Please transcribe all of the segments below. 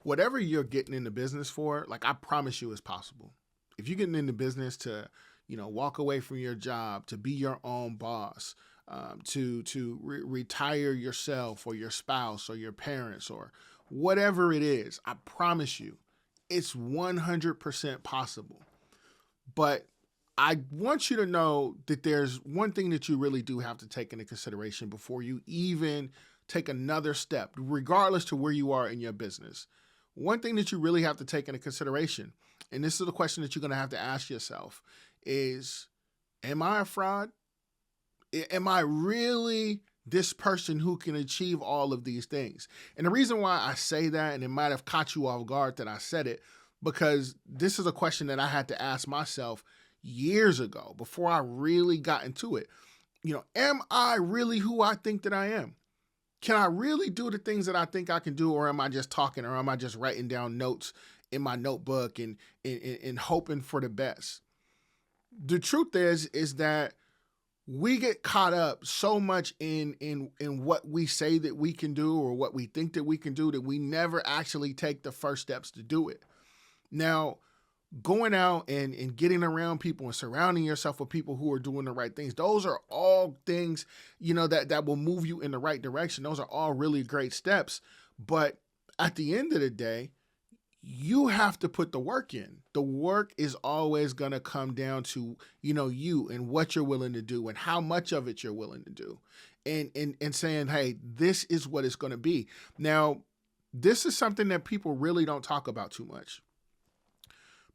whatever you're getting into business for, like I promise you it's possible. If you're getting into business to, walk away from your job, to be your own boss, to retire yourself or your spouse or your parents or whatever it is, I promise you, it's 100% possible. But I want you to know that there's one thing that you really do have to take into consideration before you even take another step, regardless to where you are in your business. One thing that you really have to take into consideration, and this is the question that you're going to have to ask yourself, is, am I a fraud? Am I really this person who can achieve all of these things? And the reason why I say that, and it might have caught you off guard that I said it, because this is a question that I had to ask myself years ago before I really got into it. Am I really who I think that I am? Can I really do the things that I think I can do, or am I just talking, or am I just writing down notes in my notebook and hoping for the best? The truth is that we get caught up so much in what we say that we can do or what we think that we can do that we never actually take the first steps to do it. Now, going out and getting around people and surrounding yourself with people who are doing the right things, those are all things, that will move you in the right direction. Those are all really great steps. But at the end of the day, you have to put the work in. The work is always going to come down to, you and what you're willing to do and how much of it you're willing to do, and saying, hey, this is what it's going to be. Now, this is something that people really don't talk about too much.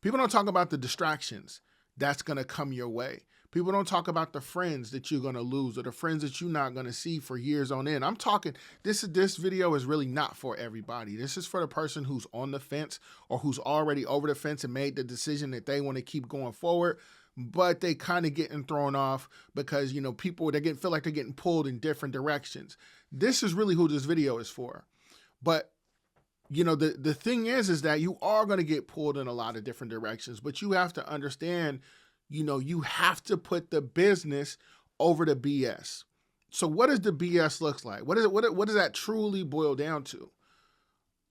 People don't talk about the distractions that's going to come your way. People don't talk about the friends that you're going to lose or the friends that you're not going to see for years on end. I'm talking, this video is really not for everybody. This is for the person who's on the fence or who's already over the fence and made the decision that they want to keep going forward, but they kind of getting thrown off because, people, feel like they're getting pulled in different directions. This is really who this video is for. But the thing is that you are going to get pulled in a lot of different directions, but you have to understand, you have to put the business over the BS. So what does the BS looks like? What does that truly boil down to?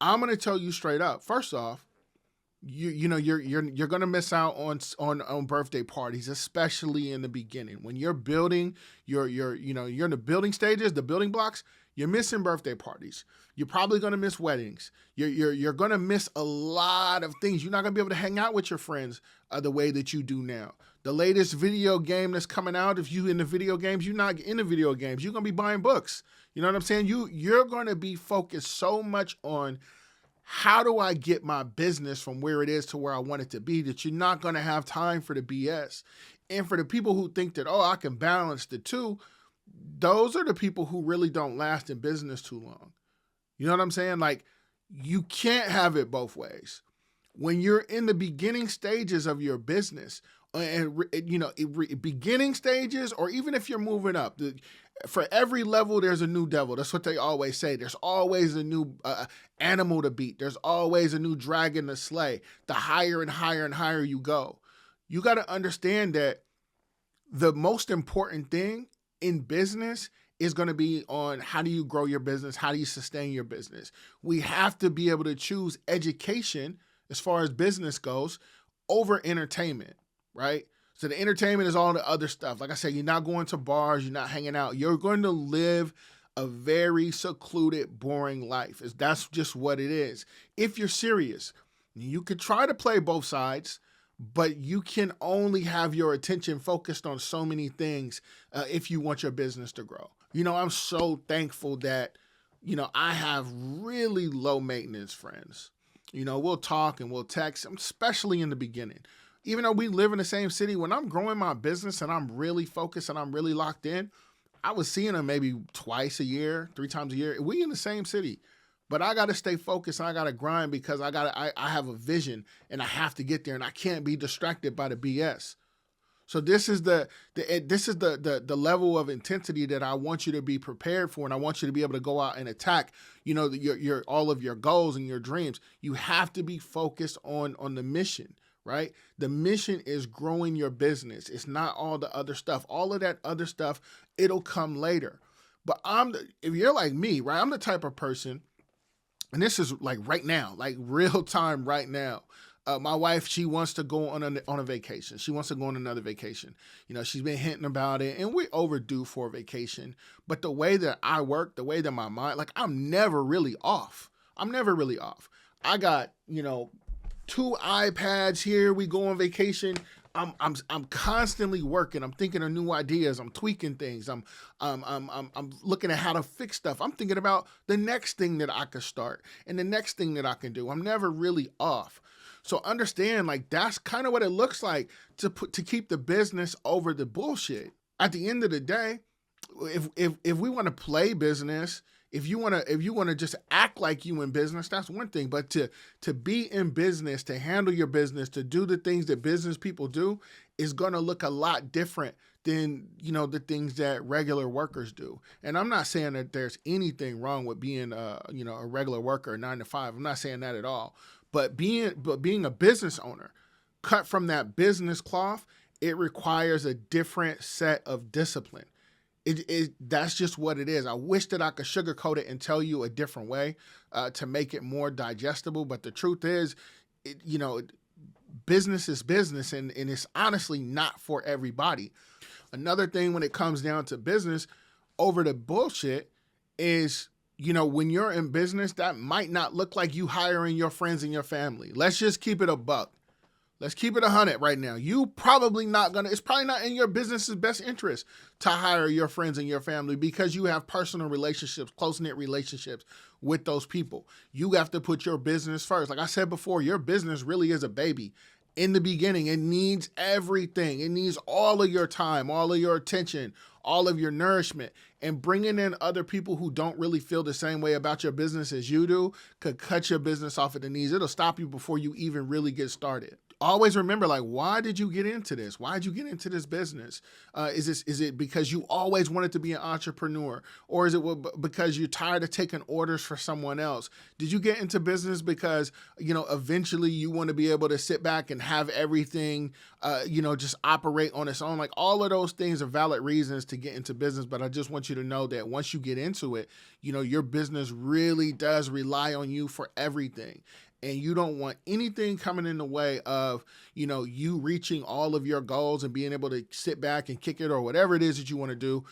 I'm going to tell you straight up. First off, you're going to miss out on birthday parties, especially in the beginning. When you're building, you're in the building stages, the building blocks. You're missing birthday parties. You're probably going to miss weddings. You're going to miss a lot of things. You're not going to be able to hang out with your friends the way that you do now. The latest video game that's coming out, if you in the video games, you're not in the video games. You're going to be buying books. You know what I'm saying? You're going to be focused so much on how do I get my business from where it is to where I want it to be that you're not going to have time for the BS. And for the people who think that, I can balance the two, those are the people who really don't last in business too long. You know what I'm saying? Like, you can't have it both ways. When you're in the beginning stages of your business, beginning stages, or even if you're moving up, for every level, there's a new devil. That's what they always say. There's always a new animal to beat. There's always a new dragon to slay. The higher and higher and higher you go, you got to understand that the most important thing in business is going to be on how do you grow your business? How do you sustain your business? We have to be able to choose education as far as business goes over entertainment, right? So the entertainment is all the other stuff. Like I said, you're not going to bars, you're not hanging out. You're going to live a very secluded, boring life. That's just what it is. If you're serious, you could try to play both sides, but you can only have your attention focused on so many things if you want your business to grow. I'm so thankful that, I have really low maintenance friends. We'll talk and we'll text, especially in the beginning. Even though we live in the same city, when I'm growing my business and I'm really focused and I'm really locked in, I was seeing them maybe twice a year, 3 times a year. We in the same city. But I got to stay focused and I got to grind because I have a vision and I have to get there and I can't be distracted by the BS. So this is the level of intensity that I want you to be prepared for, and I want you to be able to go out and attack, your all of your goals and your dreams. You have to be focused on the mission, right? The mission is growing your business. It's not all the other stuff. All of that other stuff, it'll come later. But if you're like me, right? I'm the type of person, and this is like right now, like real time right now. My wife, she wants to go on a vacation. She wants to go on another vacation. You know, she's been hinting about it, and we're overdue for a vacation. But the way that I work, the way that my mind, like I'm never really off. I'm never really off. I got, you know, 2 iPads here. We go on vacation. I'm constantly working. I'm thinking of new ideas. I'm tweaking things. I'm looking at how to fix stuff. I'm thinking about the next thing that I could start and the next thing that I can do. I'm never really off. So understand, like that's kind of what it looks like to keep the business over the bullshit. At the end of the day, if we want to play business, if you want to just act like you in business, that's one thing. But to be in business, to handle your business, to do the things that business people do is going to look a lot different than, you know, the things that regular workers do. And I'm not saying that there's anything wrong with being you know, a regular worker, 9 to 5. I'm not saying that at all. But being a business owner, cut from that business cloth, it requires a different set of discipline. That's just what it is. I wish that I could sugarcoat it and tell you a different way to make it more digestible. But the truth is, you know, business is business, and it's honestly not for everybody. Another thing when it comes down to business, over the bullshit is, you know, when you're in business, that might not look like you hiring your friends and your family. Let's just keep it a buck. Let's keep it 100 right now. It's probably not in your business's best interest to hire your friends and your family because you have personal relationships, close-knit relationships with those people. You have to put your business first. Like I said before, your business really is a baby. In the beginning, it needs everything. It needs all of your time, all of your attention, all of your nourishment. And bringing in other people who don't really feel the same way about your business as you do could cut your business off at the knees. It'll stop you before you even really get started. Always remember, like, why did you get into this? Why did you get into this business? Is it because you always wanted to be an entrepreneur? Or is it because you're tired of taking orders for someone else? Did you get into business because, you know, eventually you want to be able to sit back and have everything, you know, just operate on its own? Like, all of those things are valid reasons to get into business. But I just want you to know that once you get into it, you know, your business really does rely on you for everything. And you don't want anything coming in the way of, you know, you reaching all of your goals and being able to sit back and kick it or whatever it is that you want to do,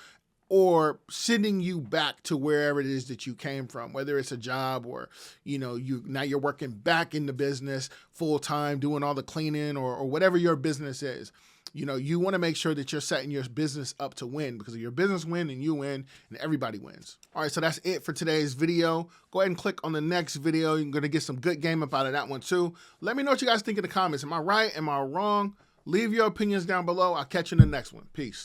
or sending you back to wherever it is that you came from, whether it's a job or, you know, now you're working back in the business full time, doing all the cleaning or whatever your business is. You know, you want to make sure that you're setting your business up to win, because if your business wins and you win, and everybody wins. All right, so that's it for today's video. Go ahead and click on the next video. You're going to get some good game up out of that one too. Let me know what you guys think in the comments. Am I right? Am I wrong? Leave your opinions down below. I'll catch you in the next one. Peace.